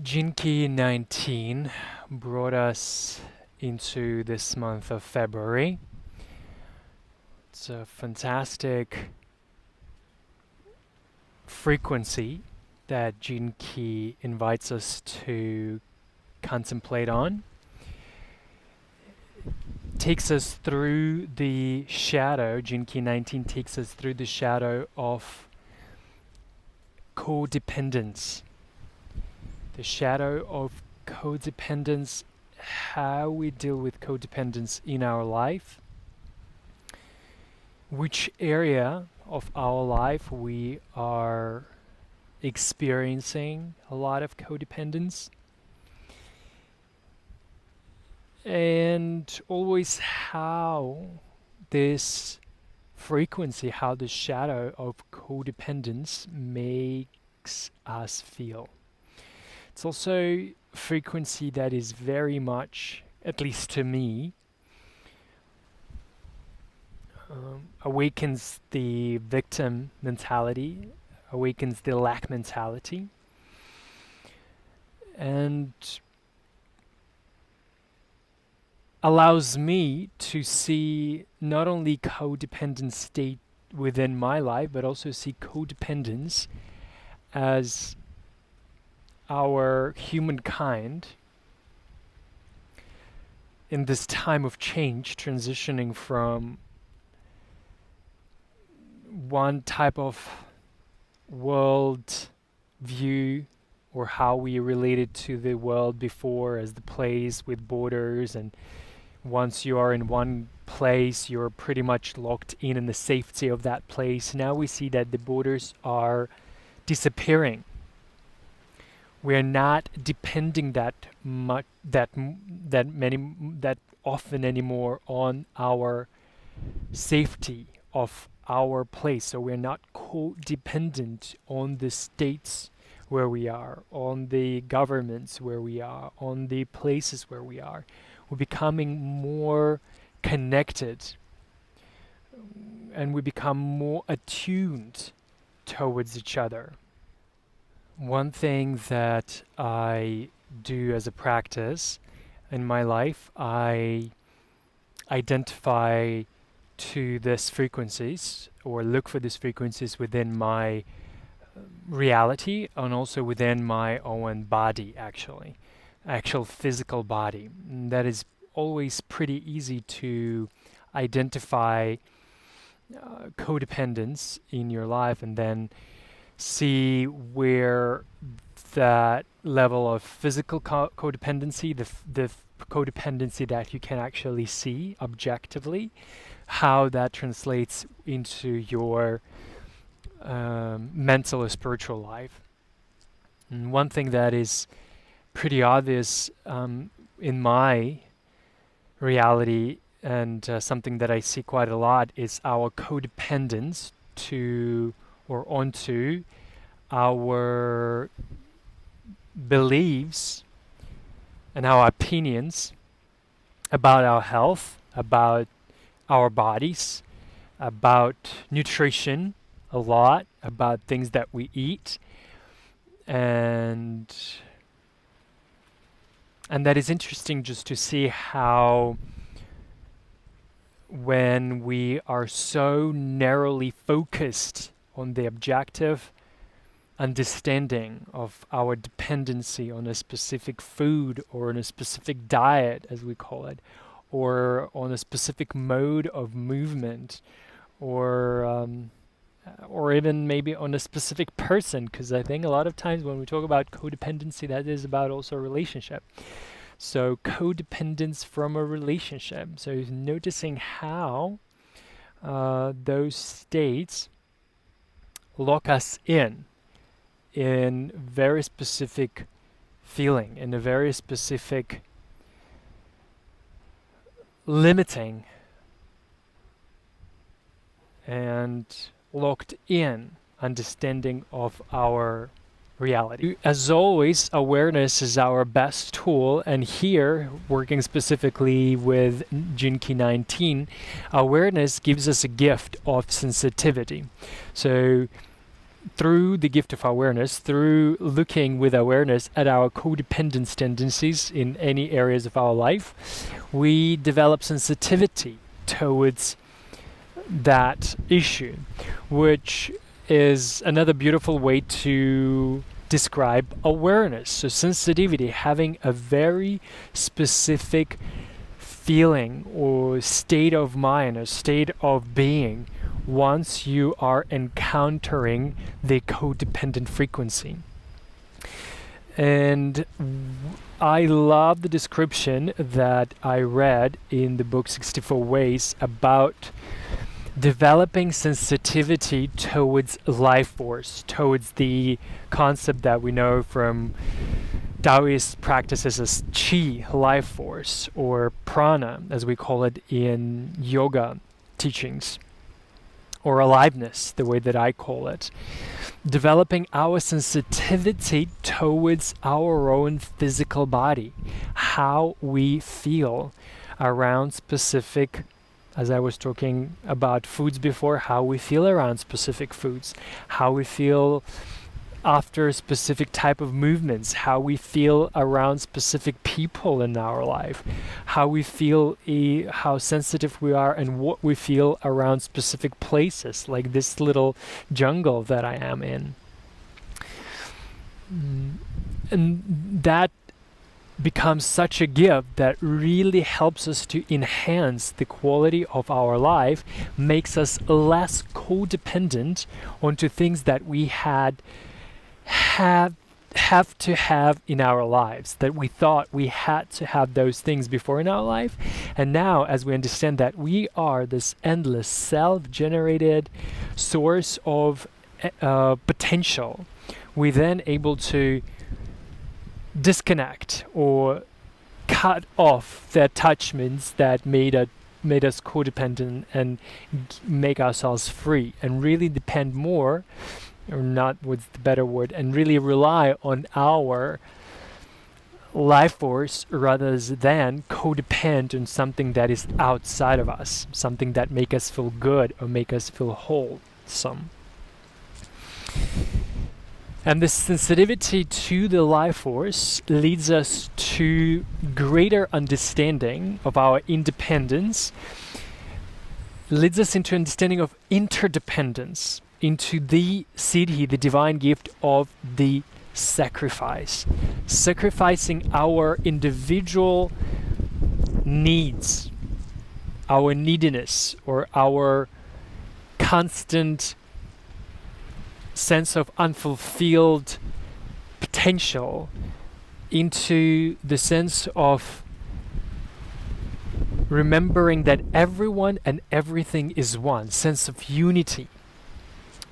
Jinki 19 brought us into this month of February. It's a fantastic frequency that Jinki invites us to contemplate on. Takes us through the shadow, Jinki 19 takes us through the shadow of codependence. The shadow of codependence, how we deal with codependence in our life, which area of our life we are experiencing a lot of codependence, and always how this frequency, how the shadow of codependence makes us feel. It's also a frequency that is very much, at least to me, awakens the victim mentality, awakens the lack mentality, and allows me to see not only codependent state within my life, but also see codependence as our humankind in this time of change, transitioning from one type of world view or how we related to the world before as the place with borders, and once you are in one place you're pretty much locked in the safety of that place. Now we see that the borders are disappearing. We're not depending that often anymore on our safety of our place. So we're not codependent on the states where we are, on the governments where we are, on the places where we are. We're becoming more connected, and we become more attuned towards each other. One thing that I do as a practice in my life, I identify to these frequencies or look for these frequencies within my reality and also within my own body, actual physical body. And that is always pretty easy to identify codependence in your life and then see where that level of physical codependency, the codependency that you can actually see objectively, how that translates into your mental or spiritual life. And one thing that is pretty obvious in my reality and something that I see quite a lot is our codependence to or onto our beliefs and our opinions about our health, about our bodies, about nutrition a lot, about things that we eat, and that is interesting just to see how when we are so narrowly focused on the objective understanding of our dependency on a specific food or on a specific diet, as we call it, or on a specific mode of movement, or even maybe on a specific person, because I think a lot of times when we talk about codependency, that is about also a relationship. So codependence from a relationship. So noticing how those states lock us in very specific feeling, in a very specific limiting and locked in understanding of our reality. As always, awareness is our best tool, and here, working specifically with Jinki 19, awareness gives us a gift of sensitivity. So through the gift of awareness, through looking with awareness at our codependence tendencies in any areas of our life, we develop sensitivity towards that issue, which is another beautiful way to describe awareness. So sensitivity, having a very specific feeling or state of mind or state of being once you are encountering the codependent frequency. And I love the description that I read in the book 64 Ways about developing sensitivity towards life force, towards the concept that we know from Taoist practices as chi, life force, or prana, as we call it in yoga teachings, or aliveness, the way that I call it. Developing our sensitivity towards our own physical body, how we feel around specific, as I was talking about foods before, how we feel around specific foods, how we feel after a specific type of movements, how we feel around specific people in our life, how we feel, how sensitive we are, and what we feel around specific places, like this little jungle that I am in. And that becomes such a gift that really helps us to enhance the quality of our life, makes us less codependent onto things that we have to have in our lives, that we thought we had to have those things before in our life. And now, as we understand that we are this endless self-generated source of potential, we then able to disconnect or cut off the attachments that made us codependent and make ourselves free, and really depend more, or not what's the better word, and really rely on our life force rather than codepend on something that is outside of us, something that make us feel good or make us feel wholesome. And this sensitivity to the life force leads us to greater understanding of our independence, leads us into understanding of interdependence, into the siddhi, the divine gift of the sacrifice. Sacrificing our individual needs, our neediness, or our constant sense of unfulfilled potential into the sense of remembering that everyone and everything is one, sense of unity.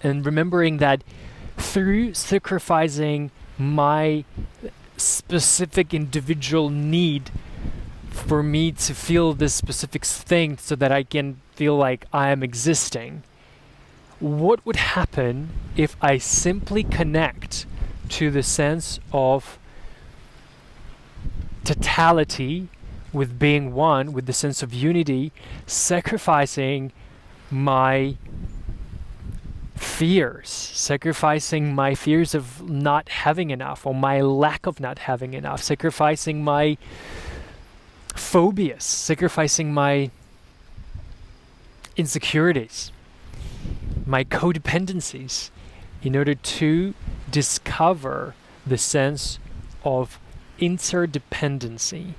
And remembering that through sacrificing my specific individual need for me to feel this specific thing so that I can feel like I am existing, what would happen if I simply connect to the sense of totality with being one, with the sense of unity, sacrificing my fears, sacrificing my fears of not having enough, or my lack of not having enough, sacrificing my phobias, sacrificing my insecurities, my codependencies, in order to discover the sense of interdependency,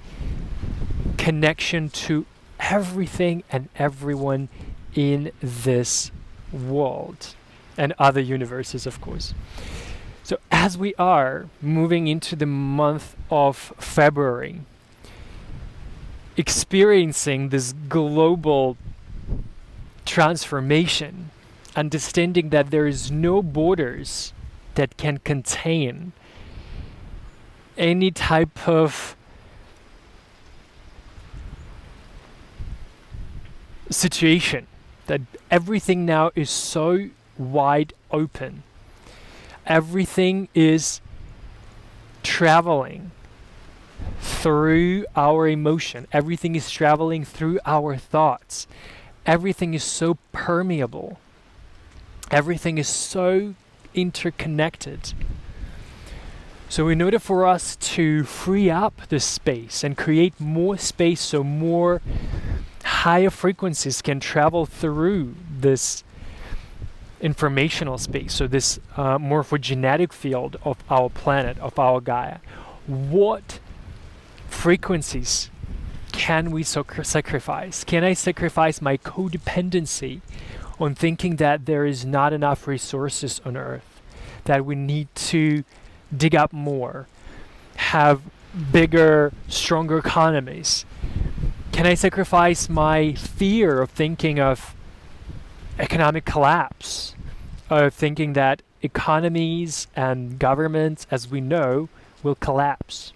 connection to everything and everyone in this world and other universes, of course. So as we are moving into the month of February, experiencing this global transformation, understanding that there is no borders that can contain any type of situation, that everything now is so wide open. Everything is traveling through our emotion. Everything is traveling through our thoughts. Everything is so permeable. Everything is so interconnected. So in order for us to free up the space and create more space so more higher frequencies can travel through this informational space, so this morphogenetic field of our planet, of our Gaia, what frequencies can we sacrifice? Can I sacrifice my codependency on thinking that there is not enough resources on Earth, that we need to dig up more, have bigger, stronger economies? Can I sacrifice my fear of thinking of economic collapse, of thinking that economies and governments, as we know, will collapse?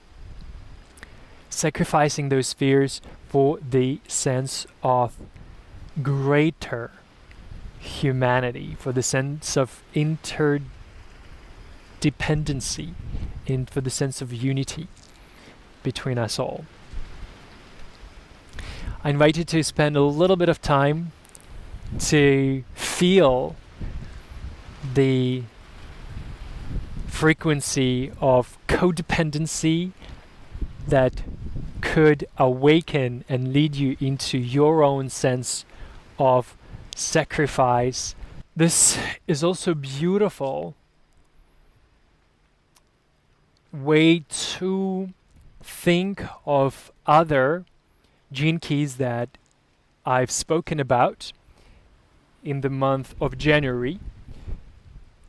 Sacrificing those fears for the sense of greater humanity, for the sense of interdependency, and for the sense of unity between us all. I invite you to spend a little bit of time to feel the frequency of codependency that could awaken and lead you into your own sense of sacrifice. This is also a beautiful way to think of other gene keys that I've spoken about in the month of January.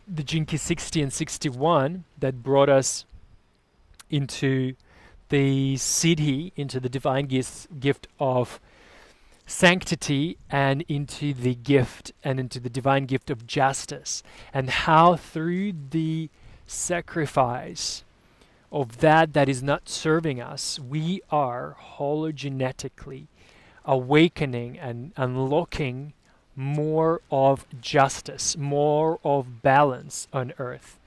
The gene key 60 and 61 that brought us into the siddhi, into the divine gift of sanctity, and into the gift and into the divine gift of justice, and how through the sacrifice of that is not serving us, we are hologenetically awakening and unlocking more of justice, more of balance on Earth,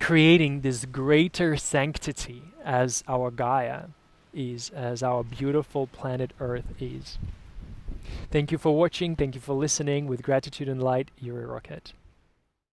creating this greater sanctity as our Gaia is, as our beautiful planet Earth is. Thank you for watching, thank you for listening. With gratitude and light, you're a rocket.